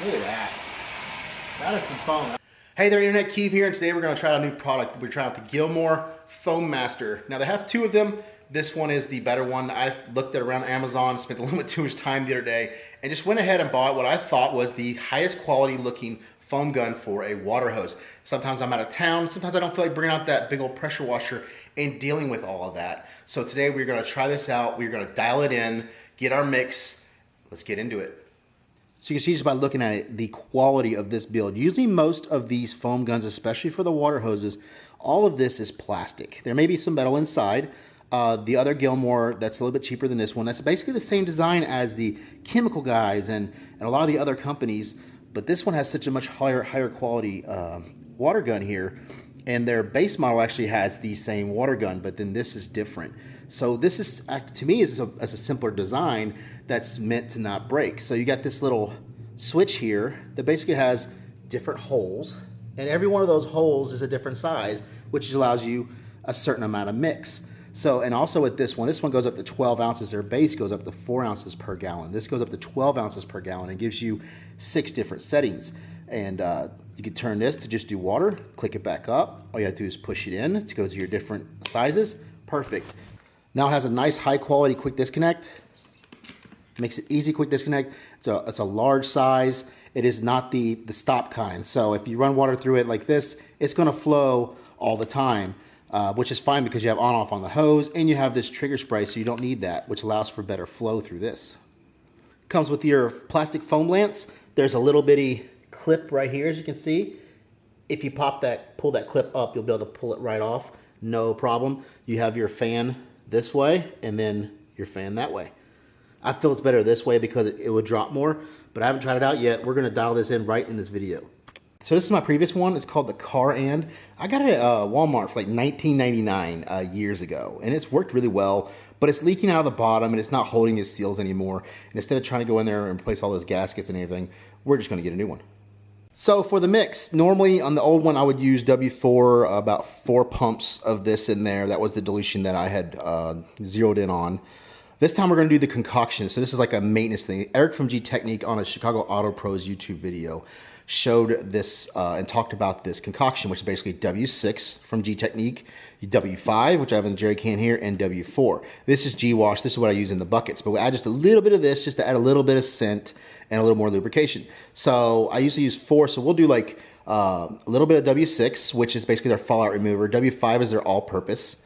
Look at that. That is some foam. Hey there, Internet Keith here, and today we're going to try out a new product. We're trying out the Gilmour Foam Master. Now they have two of them. This one is the better one. I looked at around Amazon, spent a little bit too much time the other day, and just went ahead and bought what I thought was the highest quality looking foam gun for a water hose. Sometimes I'm out of town. Sometimes I don't feel like bringing out that big old pressure washer and dealing with all of that. So today we're going to try this out. We're going to dial it in, get our mix. Let's get into it. So you can see just by looking at it, the quality of this build. Usually most of these foam guns, especially for the water hoses, all of this is plastic. There may be some metal inside. The other Gilmour that's a little bit cheaper than this one, that's basically the same design as the chemical guys and a lot of the other companies, but this one has such a much higher quality water gun here, and their base model actually has the same water gun, but then this is different. So this is, to me, is a simpler design that's meant to not break. So you got this little switch here that basically has different holes, and every one of those holes is a different size, which allows you a certain amount of mix. So, and also with this one goes up to 12 ounces. Their base goes up to 4 ounces per gallon. This goes up to 12 ounces per gallon and gives you 6 different settings. And you can turn this to just do water, click it back up. All you have to do is push it in to go to your different sizes. Perfect. Now it has a nice high quality quick disconnect. Makes it easy quick disconnect. It's a large size. It is not the stop kind. So if you run water through it like this, it's gonna flow all the time, which is fine because you have on-off on the hose and you have this trigger spray, so you don't need that, which allows for better flow through this. Comes with your plastic foam lance. There's a little bitty clip right here, as you can see. If you pull that clip up, you'll be able to pull it right off, no problem. You have your fan this way and then your fan that way. I feel it's better this way because it would drop more, but I haven't tried it out yet. We're gonna dial this in right in this video. So this is my previous one. It's called the Car And. I got it at Walmart for like $19.99 years ago, and it's worked really well, but it's leaking out of the bottom and it's not holding its seals anymore. And instead of trying to go in there and replace all those gaskets and everything, we're just gonna get a new one. So for the mix, normally on the old one I would use W4, about 4 pumps of this in there. That was the dilution that I had zeroed in on. This time we're going to do the concoction. So this is like a maintenance thing. Eric from G Technique on a Chicago Auto Pros YouTube video showed this and talked about this concoction, which is basically W6 from G Technique, W5, which I have in the jerry can here, and W4. This is Gwash. This is what I use in the buckets, but we add just a little bit of this just to add a little bit of scent and a little more lubrication. So I usually use 4, so we'll do like a little bit of W6, which is basically their fallout remover. W5 is their all-purpose.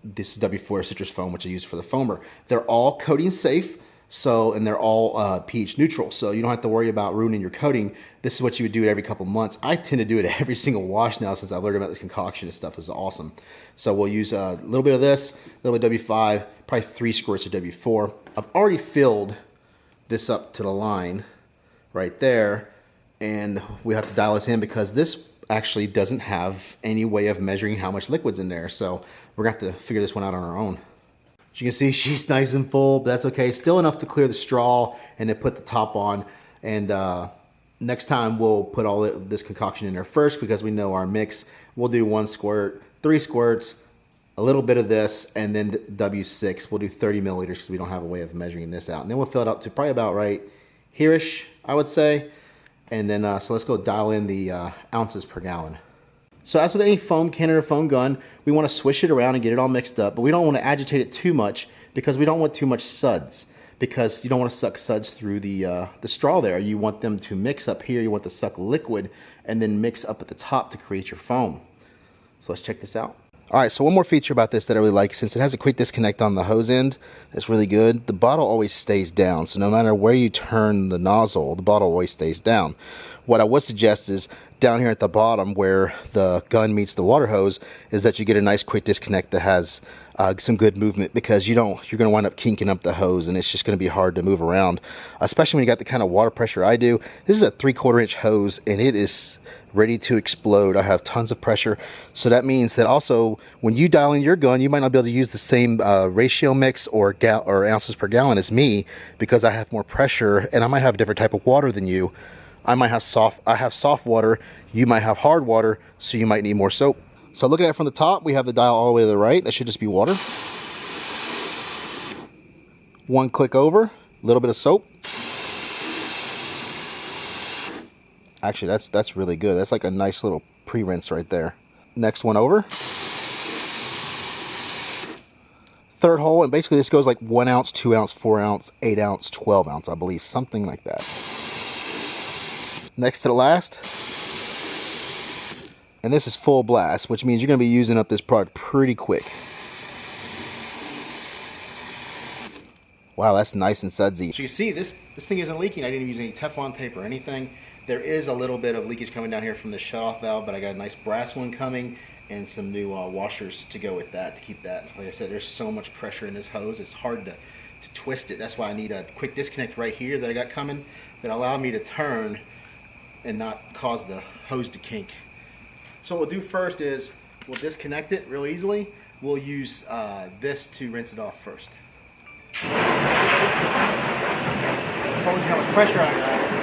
This is W4 citrus foam, which I use for the foamer. They're all coating safe, and they're all pH neutral, so you don't have to worry about ruining your coating. This is what you would do every couple months. I tend to do it every single wash now since I've learned about this concoction and stuff. Is awesome. So we'll use a little bit of this, a little bit of W5, probably 3 squirts of W4. I've already filled this up to the line right there, and we have to dial this in because this actually doesn't have any way of measuring how much liquid's in there, so we're gonna have to figure this one out on our own. As you can see, she's nice and full, but that's okay. Still enough to clear the straw and then put the top on. And next time we'll put all this concoction in there first because we know our mix. We'll do 1 squirt, 3 squirts, a little bit of this, and then W6. We'll do 30 milliliters because we don't have a way of measuring this out. And then we'll fill it up to probably about right here-ish, I would say. And then, so let's go dial in the ounces per gallon. So as with any foam cannon or foam gun, we want to swish it around and get it all mixed up, but we don't want to agitate it too much because we don't want too much suds, because you don't want to suck suds through the straw there. You want them to mix up here. You want to suck liquid and then mix up at the top to create your foam. So let's check this out. All right, so one more feature about this that I really like, since it has a quick disconnect on the hose end, it's really good. The bottle always stays down, so no matter where you turn the nozzle, the bottle always stays down. What I would suggest is down here at the bottom where the gun meets the water hose is that you get a nice quick disconnect that has some good movement, because you're going to wind up kinking up the hose and it's just going to be hard to move around, especially when you got the kind of water pressure I do. This is a 3/4 inch hose and it is ready to explode. I have tons of pressure, so that means that also when you dial in your gun, you might not be able to use the same ratio mix or ounces per gallon as me, because I have more pressure and I might have a different type of water than you. I have soft water, you might have hard water, so you might need more soap. So looking at it from the top, we have the dial all the way to the right. That should just be water. 1 click over, a little bit of soap. Actually, that's really good. That's like a nice little pre-rinse right there. Next one over. Third hole, and basically this goes like 1 ounce, 2 ounce, 4 ounce, 8 ounce, 12 ounce, I believe, something like that. Next to the last. And this is full blast, which means you're going to be using up this product pretty quick. Wow, that's nice and sudsy. So you see, this thing isn't leaking. I didn't use any Teflon tape or anything. There is a little bit of leakage coming down here from the shutoff valve, but I got a nice brass one coming and some new washers to go with that to keep that. Like I said, there's so much pressure in this hose, it's hard to twist it. That's why I need a quick disconnect right here that I got coming that allow me to turn and not cause the hose to kink. So what we'll do first is we'll disconnect it real easily. We'll use this to rinse it off first. Told you how much pressure I got.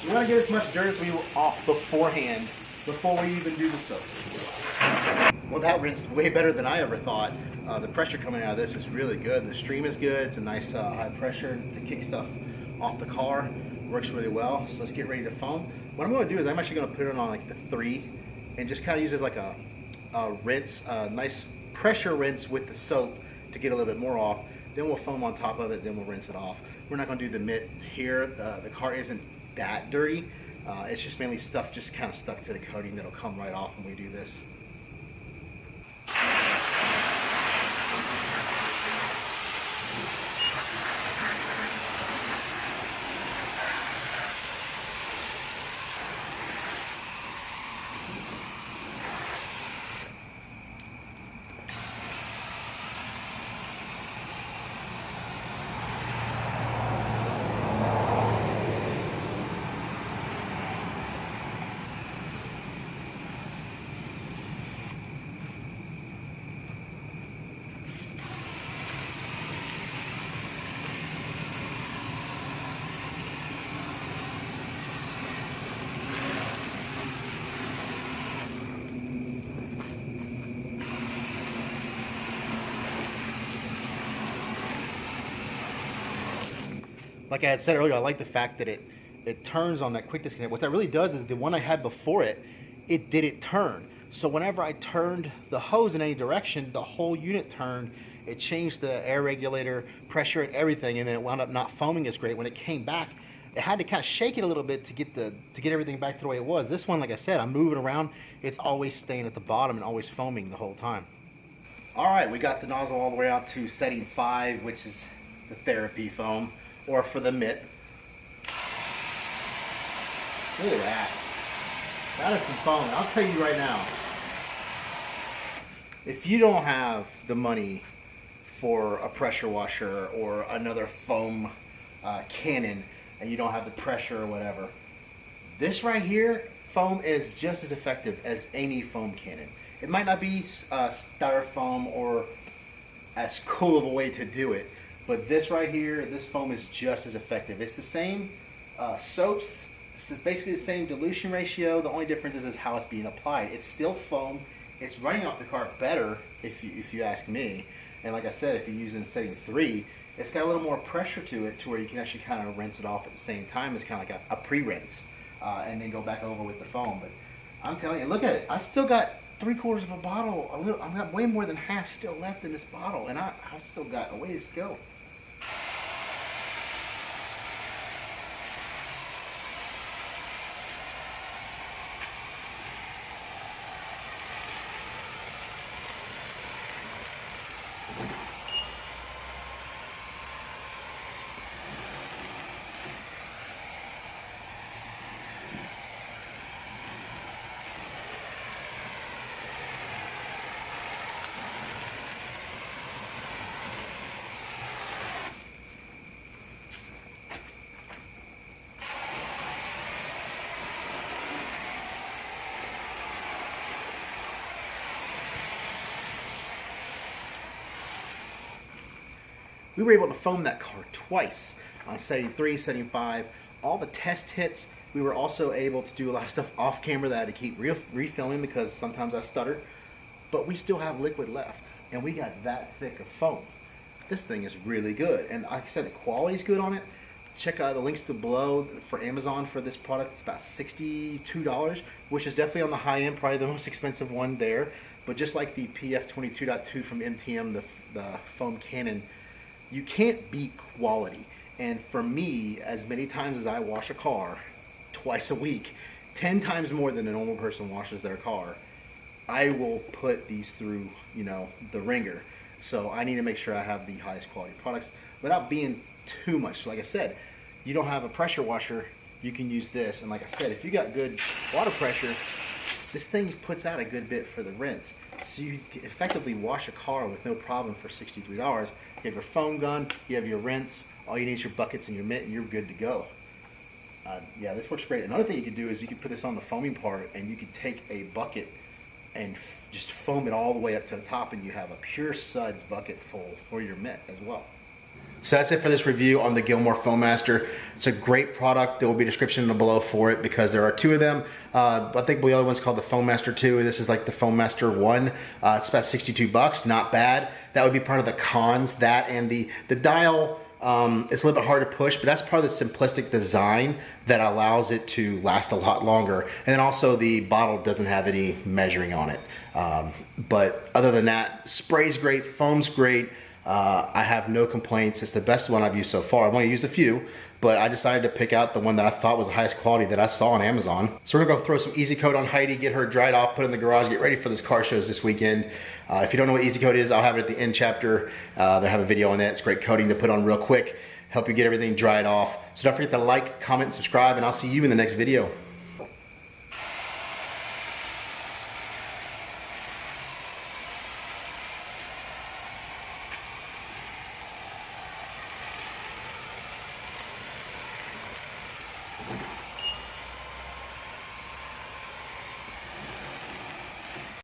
You want to get as much dirt as we off beforehand, before we even do the soap. Well, that rinsed way better than I ever thought. The pressure coming out of this is really good. The stream is good. It's a nice high pressure to kick stuff off the car. Works really well. So let's get ready to foam. What I'm going to do is I'm actually going to put it on like the 3 and just kind of use it as like a rinse, a nice pressure rinse with the soap to get a little bit more off. Then we'll foam on top of it, then we'll rinse it off. We're not going to do the mitt here. The car isn't that dirty. It's just mainly stuff just kind of stuck to the coating that'll come right off when we do this. Like I had said earlier, I like the fact that it turns on that quick disconnect. What that really does is the one I had before it didn't turn. So whenever I turned the hose in any direction, the whole unit turned. It changed the air regulator, pressure and everything, and then it wound up not foaming as great. When it came back, it had to kind of shake it a little bit to get everything back to the way it was. This one, like I said, I'm moving around. It's always staying at the bottom and always foaming the whole time. All right, we got the nozzle all the way out to setting 5, which is the therapy foam. Or for the mitt. Look at that. That is some foam. I'll tell you right now, if you don't have the money for a pressure washer or another foam cannon and you don't have the pressure or whatever, this right here, foam is just as effective as any foam cannon. It might not be styrofoam or as cool of a way to do it, but this right here, this foam is just as effective. It's the same soaps. It's basically the same dilution ratio. The only difference is how it's being applied. It's still foam. It's running off the car better, if you ask me. And like I said, if you're using setting 3, it's got a little more pressure to it to where you can actually kind of rinse it off at the same time. It's kind of like a pre-rinse, and then go back over with the foam. But I'm telling you, look at it. I still got 3/4 of a bottle. I've got way more than half still left in this bottle, and I've still got a ways to go. We were able to foam that car twice on setting 3, setting 5. All the test hits, we were also able to do a lot of stuff off camera that I had to keep refilming because sometimes I stutter. But we still have liquid left, and we got that thick of foam. This thing is really good, and like I said, the quality's good on it. check out the links below for Amazon for this product. It's about $62, which is definitely on the high end, probably the most expensive one there. But just like the PF22.2 from MTM, the foam cannon, you can't beat quality. And for me, as many times as I wash a car, twice a week, 10 times more than a normal person washes their car, I will put these through, you know, the ringer. So I need to make sure I have the highest quality products without being too much. Like I said, you don't have a pressure washer, you can use this. And like I said, if you got good water pressure, this thing puts out a good bit for the rinse. So you can effectively wash a car with no problem for $63. You have your foam gun, you have your rinse, all you need is your buckets and your mitt, and you're good to go. Yeah, this works great. Another thing you could do is you could put this on the foaming part, and you could take a bucket and just foam it all the way up to the top, and you have a pure suds bucket full for your mitt as well. So that's it for this review on the Gilmour Foam Master. It's a great product. There will be a description below for it because there are two of them. I think the other one's called the Foam Master 2. This is like the Foam Master 1. It's about $62, not bad. That would be part of the cons. That and the dial, it's a little bit hard to push, but that's part of the simplistic design that allows it to last a lot longer. And then also the bottle doesn't have any measuring on it. But other than that, spray's great, foam's great. I have no complaints. It's the best one I've used so far. I've only used a few, but I decided to pick out the one that I thought was the highest quality that I saw on Amazon. So we're gonna go throw some Easy Coat on Heidi, get her dried off, put it in the garage, get ready for this car shows this weekend. If you don't know what Easy Coat is, I'll have it at the end chapter. They have a video on that. It's great coating to put on real quick, help you get everything dried off. So don't forget to like, comment, and subscribe, and I'll see you in the next video.